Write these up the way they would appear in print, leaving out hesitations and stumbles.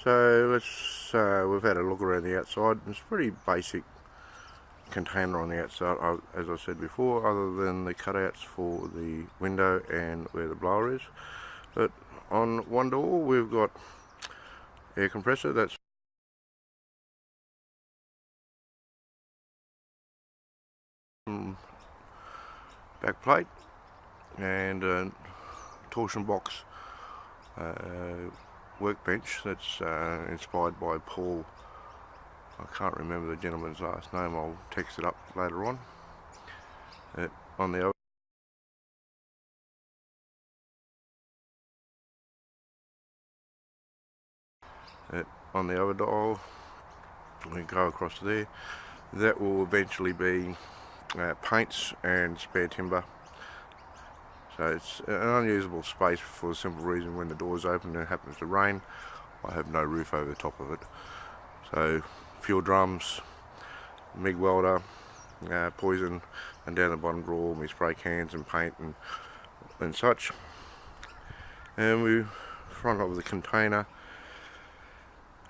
So we've had a look around the outside. It's a pretty basic container on the outside, as I said before, other than the cutouts for the window and where the blower is. But on one door we've got air compressor, that's back plate, and a torsion box workbench that's inspired by Paul. I can't remember the gentleman's last name, I'll text it up later on. On the other dial, we go across there. That will eventually be paints and spare timber. So it's an unusable space for the simple reason when the door's open and it happens to rain, I have no roof over the top of it. So fuel drums, MIG welder, poison, and down the bottom drawer my spray cans and paint and such. And we front of the container,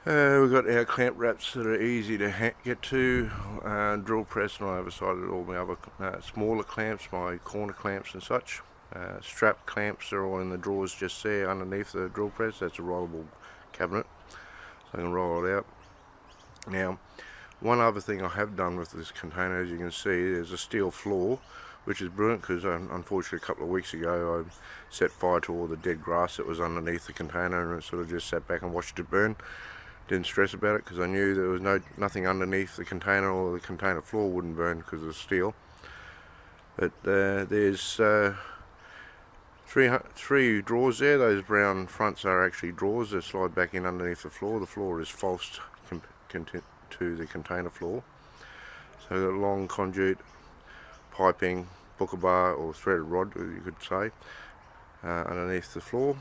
we've got our clamp wraps that are easy to get to, drill press, and I have sided all my other smaller clamps, my corner clamps and such. Strap clamps are all in the drawers just there underneath the drill press. That's a rollable cabinet, so I can roll it out. Now, one other thing I have done with this container, as you can see, there's a steel floor, which is brilliant because unfortunately a couple of weeks ago I set fire to all the dead grass that was underneath the container, and it sort of just sat back and watched it burn. Didn't stress about it because I knew there was nothing underneath the container, or the container floor wouldn't burn because of the steel. But there's three drawers there. Those brown fronts are actually drawers that slide back in underneath the floor. The floor is false to the container floor. So we've got long conduit piping, booker bar or threaded rod, you could say, underneath the floor.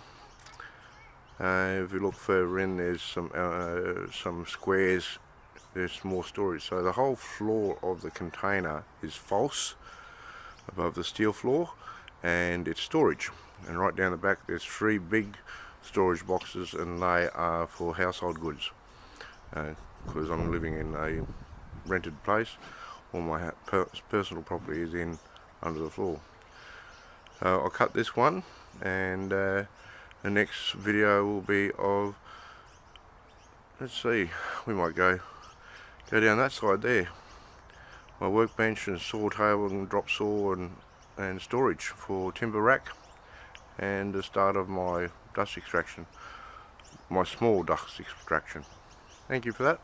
If you look further in, there's some squares. There's more storage. So the whole floor of the container is false above the steel floor, and it's storage. And right down the back there's three big storage boxes, and they are for household goods. Because I'm living in a rented place, all my personal property is in under the floor. So I'll cut this one, and the next video will be of, let's see, we might go down that side there. My workbench and saw table and drop saw and storage for timber rack, and the start of my dust extraction, my small dust extraction. Thank you for that.